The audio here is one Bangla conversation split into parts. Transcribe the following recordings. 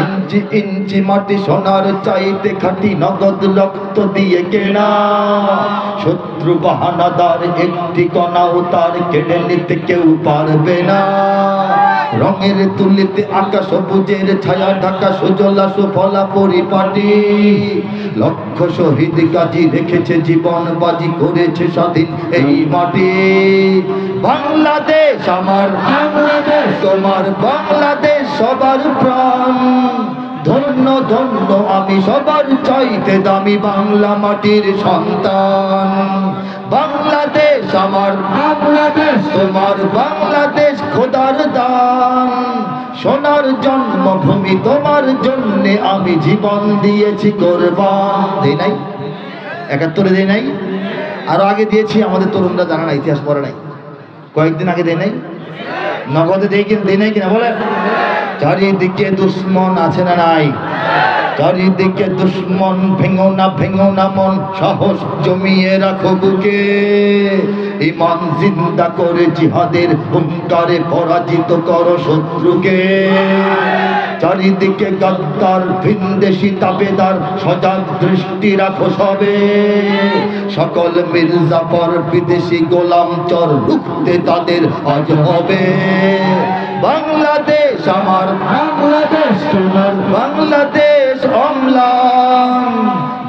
ইঞ্চি ইঞ্চি মাটি সোনার চাইতে খাঁটি, নগদ রক্ত দিয়ে কেনা। শত্রু বাহানাদার একটি কণাও তার কেড়ে নিতে কেউ পারবে না। রঙের তুলিতে আকাশ সবুজের ছায়া ঢাকা, সুজলা সুফলা পরিপাটি। লক্ষ শহীদ গাজী রেখেছে জীবন বাজি, করেছে স্বাধীন এই মাটি। বাংলাদেশ আমার, বাংলাদেশ তোমার, বাংলাদেশ সবার প্রাণ। ধন্য ধন্য আমি সবার চাইতে দামি বাংলা মাটির সন্তান। বাংলাদেশ আমার, বাংলাদেশ তোমার, বাংলাদেশ খোদার দান। সোনার জন্মভূমি তোমার জন্যে আমি জীবন দিয়েছি কোরবান। দেই নাই? ৭১-এ দেই নাই? আরো আগে দিয়েছি, আমাদের তরুণরা জানা না, ইতিহাস পড়ে নাই। কয়েকদিন আগে দেই নাই? নগদে দেই কিনা, দেই নাই কিনা বলেন? চারিদিকে দুশ্মন আছে না নাই? চারিদিকে দুশ্মন, ভেঙো না মন, সাহস জমিয়ে রাখো বুকে। ঈমান জিন্দা করে জিহাদের হুঙ্কারে পরাজিত করো শত্রুকে। চারিদিকে গদ্দার ভিনদেশি তাবেদার, সজাগ দৃষ্টি রাখো সবে। সকল মির্জাফর বিদেশি গোলাম চর, রুখতে তাদের আজ হবে। বাংলাদেশ আমার, বাংলাদেশ তোমার, বাংলাদেশ অম্লান।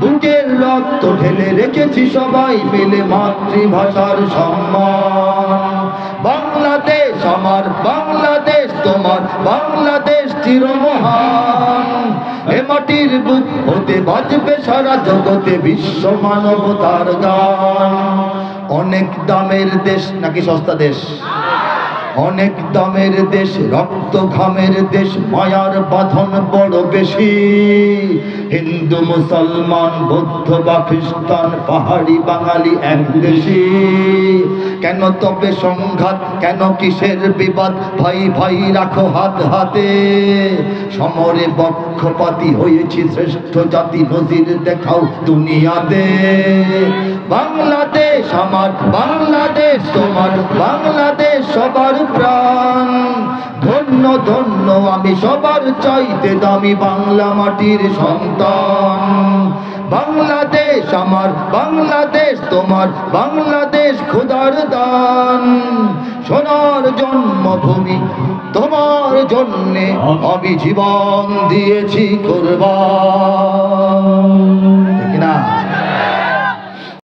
বুকের রক্ত ঢেলে রেখেছি সবাই মিলে মাতৃভাষার সম্মান। বাংলাদেশ আমার, বাংলাদেশ তোমার, বাংলাদেশ চিরমহান। এ মাটির বুক হতে বাজবে সারা জগতে বিশ্ব মানবতার গান। অনেক দামের দেশ নাকি সস্তা দেশ? অনেক দামের দেশ, রক্ত ঘামের দেশ, মায়ার বাঁধন বড় বেশি। হিন্দু মুসলমান বৌদ্ধ বা খ্রিস্টান, পাহাড়ি বাঙালি এক দেশি। কেন তবে সংঘাত, কেন কিসের বিবাদ? ভাই ভাই রাখো হাত হাতে। সমরে পক্ষপাতী হয়েছি শ্রেষ্ঠ জাতি, নজির দেখাও দুনিয়াতে। বাংলাদেশ আমার, বাংলাদেশ তোমার, বাংলাদেশ সবার প্রাণ। ধন্য ধন্য আমি সবার চাইতে দামি বাংলা মাটির সন্তান। বাংলাদেশ আমার, বাংলাদেশ তোমার, বাংলাদেশ খোদার দান। সোনার জন্মভূমি তোমার জন্যে আমি জীবন দিয়েছি কোরবান।